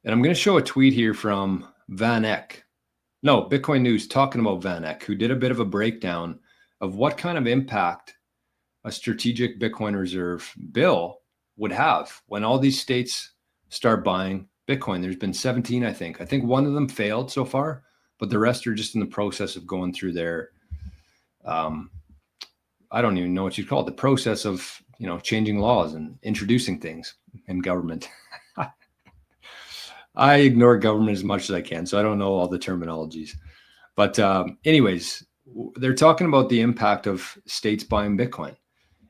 And I'm going to show a tweet here from Van Eck. No, Bitcoin News talking about Van Eck, who did a bit of a breakdown of what kind of impact a strategic Bitcoin reserve bill would have when all these states start buying Bitcoin. There's been 17, I think. I think one of them failed so far, but the rest are just in the process of going through their, I don't even know what you'd call it, the process of, changing laws and introducing things in government. I ignore government as much as I can, so I don't know all the terminologies. But anyways, they're talking about the impact of states buying Bitcoin.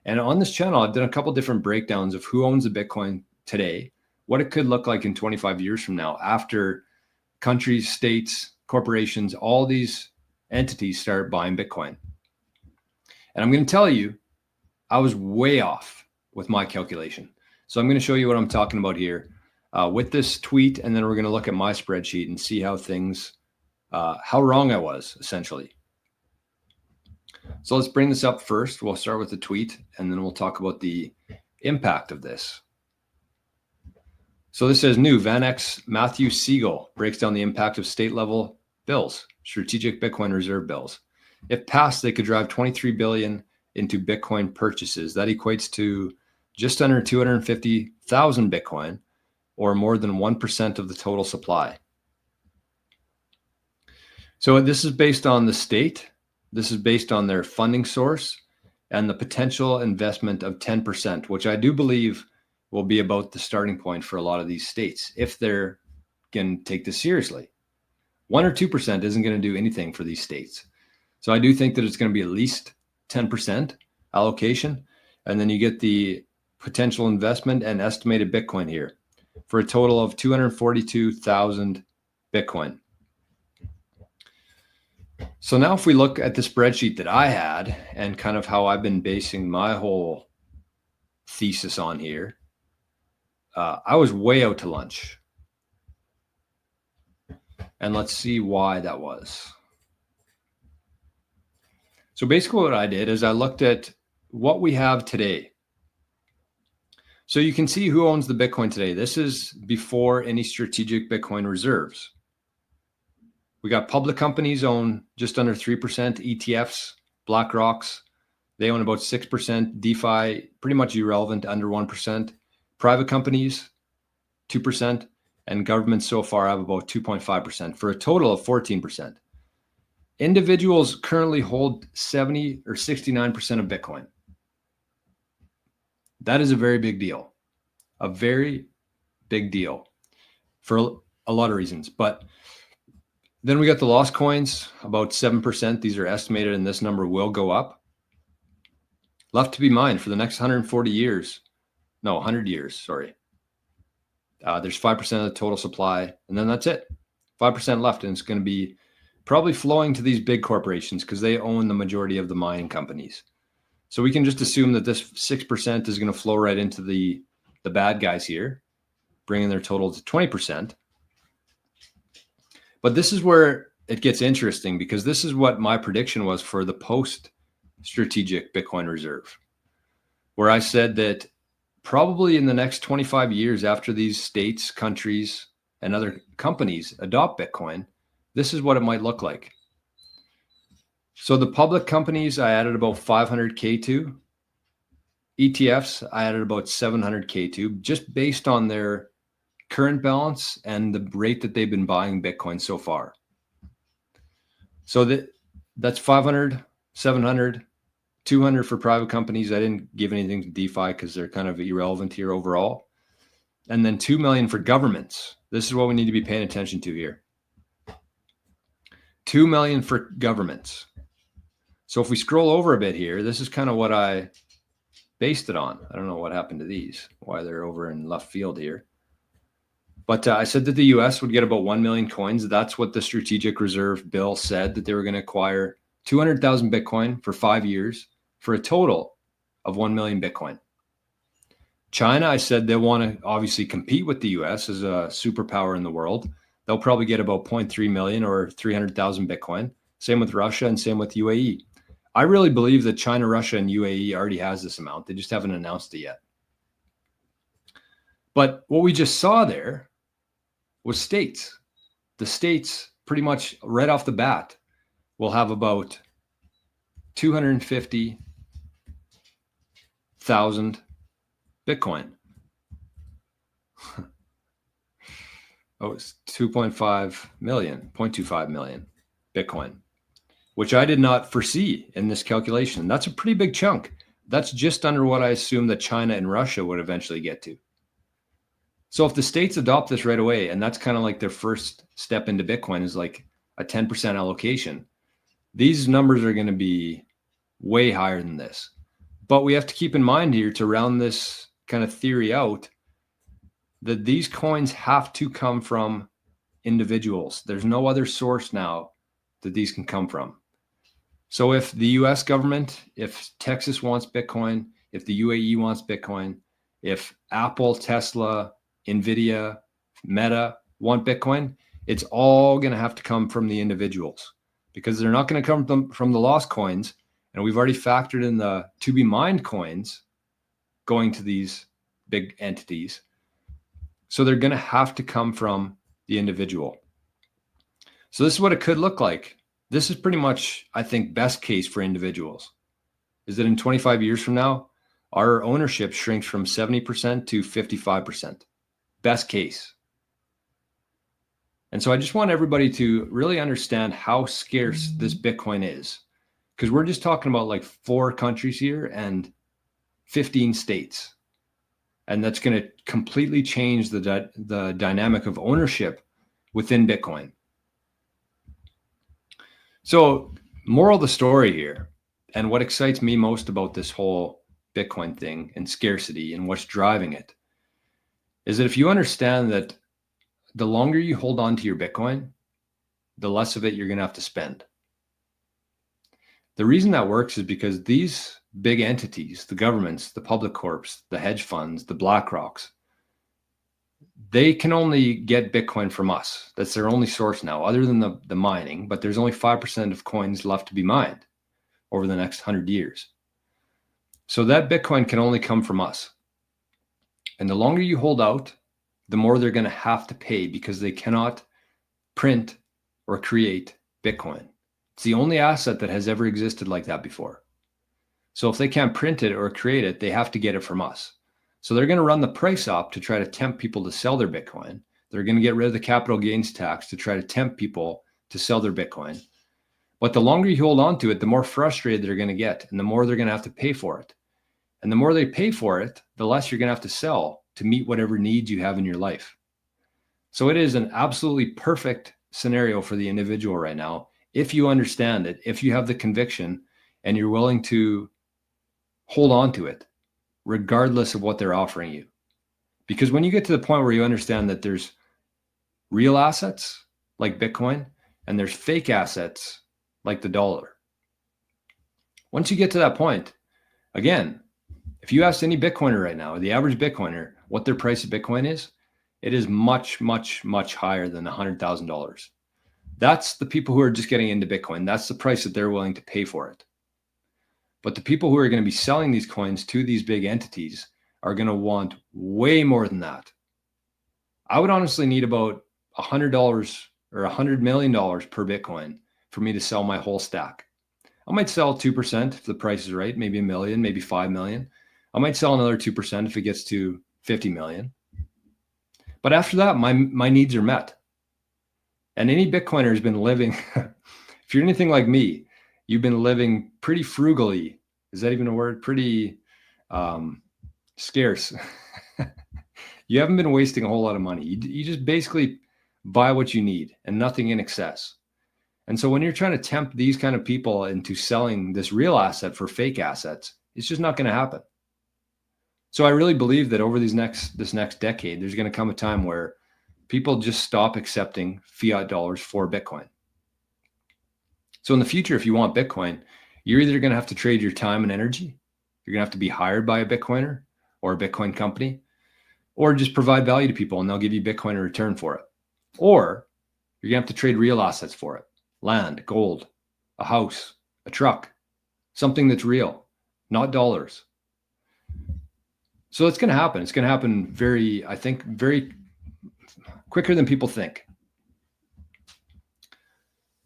And on this channel, I've done a couple different breakdowns of who owns the Bitcoin today, what it could look like in 25 years from now, after countries, states, corporations, all these entities start buying Bitcoin. And I'm going to tell you, I was way off with my calculation. So I'm going to show you what I'm talking about here with this tweet, and then we're going to look at my spreadsheet and see how things, how wrong I was, essentially. So let's bring this up first. We'll start with the tweet, and then we'll talk about the impact of this. So this says, new Van Eck's Matthew Siegel breaks down the impact of state-level bills, strategic Bitcoin reserve bills. If passed, they could drive 23 billion into Bitcoin purchases. That equates to just under 250,000 Bitcoin, or more than 1% of the total supply. So this is based on the state. This is based on their funding source and the potential investment of 10%, which I do believe will be about the starting point for a lot of these states if they're going to take this seriously. 1 or 2% isn't going to do anything for these states. So I do think that it's going to be at least 10% allocation. And then you get the potential investment and estimated Bitcoin here for a total of 242,000 Bitcoin. So now if we look at the spreadsheet that I had and kind of how I've been basing my whole thesis on here, I was way out to lunch. And let's see why that was. So basically what I did is I looked at what we have today. So you can see who owns the Bitcoin today. This is before any strategic Bitcoin reserves. We got public companies own just under 3%, ETFs, BlackRock's, they own about 6%, DeFi, pretty much irrelevant, under 1%. Private companies, 2%, and governments so far have about 2.5% for a total of 14%. Individuals currently hold 70 or 69% of Bitcoin. That is a very big deal, a very big deal for a lot of reasons. But then we got the lost coins, about 7%. These are estimated, and this number will go up. Left to be mined for the next 140 years. No, 100 years, sorry. There's 5% of the total supply, and then that's it. 5% left, and it's going to be probably flowing to these big corporations because they own the majority of the mining companies. So we can just assume that this 6% is going to flow right into the bad guys here, bringing their total to 20%. But this is where it gets interesting, because this is what my prediction was for the post-strategic Bitcoin reserve, where I said that probably in the next 25 years after these states, countries, and other companies adopt Bitcoin, this is what it might look like. So the public companies, I added about 500K to. ETFs, I added about 700K to, just based on their current balance and the rate that they've been buying Bitcoin so far. So that's 500, 700, 200 for private companies. I didn't give anything to DeFi because they're kind of irrelevant here overall. And then 2 million for governments. This is what we need to be paying attention to here. 2 million for governments. So if we scroll over a bit here, this is kind of what I based it on. I don't know what happened to these, why they're over in left field here. But I said that the US would get about 1 million coins. That's what the strategic reserve bill said, that they were going to acquire 200,000 Bitcoin for 5 years for a total of 1 million Bitcoin. China, I said they want to obviously compete with the US as a superpower in the world. They'll probably get about 0.3 million or 300,000 Bitcoin. Same with Russia and same with UAE. I really believe that China, Russia, and UAE already has this amount. They just haven't announced it yet. But what we just saw there was states. The states pretty much right off the bat will have about 250,000 Bitcoin. Oh, it's 2.5 million, 0.25 million Bitcoin, which I did not foresee in this calculation. That's a pretty big chunk. That's just under what I assumed that China and Russia would eventually get to. So if the states adopt this right away, and that's kind of like their first step into Bitcoin is like a 10% allocation, these numbers are going to be way higher than this. But we have to keep in mind here to round this kind of theory out that these coins have to come from individuals. There's no other source now that these can come from. So if the US government, if Texas wants Bitcoin, if the UAE wants Bitcoin, if Apple, Tesla, Nvidia, Meta want Bitcoin, it's all going to have to come from the individuals because they're not going to come from the lost coins. And we've already factored in the to be mined coins going to these big entities. So they're going to have to come from the individual. So this is what it could look like. This is pretty much, I think, best case for individuals is that in 25 years from now, our ownership shrinks from 70% to 55%. Best case. And so I just want everybody to really understand how scarce this Bitcoin is, because we're just talking about like 4 countries here and 15 states. And that's going to completely change the dynamic of ownership within Bitcoin. So, moral of the story here, and what excites me most about this whole Bitcoin thing and scarcity and what's driving it, is that if you understand that the longer you hold on to your Bitcoin, the less of it you're going to have to spend. The reason that works is because these big entities, the governments, the public corps, the hedge funds, the BlackRocks, they can only get Bitcoin from us. That's their only source now, other than the mining, but there's only 5% of coins left to be mined over the next 100 years. So that Bitcoin can only come from us. And the longer you hold out, the more they're going to have to pay because they cannot print or create Bitcoin. It's the only asset that has ever existed like that before. So if they can't print it or create it, they have to get it from us. So they're going to run the price up to try to tempt people to sell their Bitcoin. They're going to get rid of the capital gains tax to try to tempt people to sell their Bitcoin. But the longer you hold on to it, the more frustrated they're going to get, and the more they're going to have to pay for it. And the more they pay for it, the less you're going to have to sell to meet whatever needs you have in your life. So it is an absolutely perfect scenario for the individual right now. If you understand it, if you have the conviction and you're willing to hold on to it, regardless of what they're offering you. Because when you get to the point where you understand that there's real assets like Bitcoin and there's fake assets like the dollar. Once you get to that point, again, if you ask any Bitcoiner right now, the average Bitcoiner, what their price of Bitcoin is, it is much, much, much higher than $100,000. That's the people who are just getting into Bitcoin. That's the price that they're willing to pay for it. But the people who are going to be selling these coins to these big entities are going to want way more than that. I would honestly need about $100 or $100 million per Bitcoin for me to sell my whole stack. I might sell 2% if the price is right, maybe $1 million, maybe $5 million. I might sell another 2% if it gets to 50 million. But after that, my needs are met. And any Bitcoiner has been living, if you're anything like me, you've been living pretty frugally. Is that even a word? Pretty scarce. You haven't been wasting a whole lot of money. You just basically buy what you need and nothing in excess. And so when you're trying to tempt these kind of people into selling this real asset for fake assets, it's just not going to happen. So I really believe that over this next decade, there's going to come a time where people just stop accepting fiat dollars for Bitcoin. So in the future, if you want Bitcoin, you're either going to have to trade your time and energy. You're going to have to be hired by a Bitcoiner or a Bitcoin company, or just provide value to people and they'll give you Bitcoin in return for it. Or you're going to have to trade real assets for it. Land, gold, a house, a truck, something that's real, not dollars. So it's going to happen. It's going to happen very quicker than people think.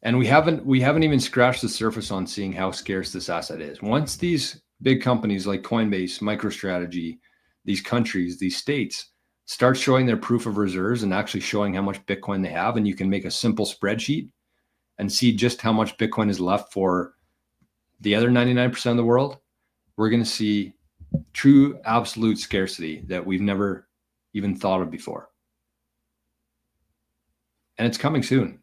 And we haven't even scratched the surface on seeing how scarce this asset is. Once these big companies like Coinbase, MicroStrategy, these countries, these states start showing their proof of reserves and actually showing how much Bitcoin they have, and you can make a simple spreadsheet and see just how much Bitcoin is left for the other 99% of the world, we're going to see true absolute scarcity that we've never even thought of before. And it's coming soon.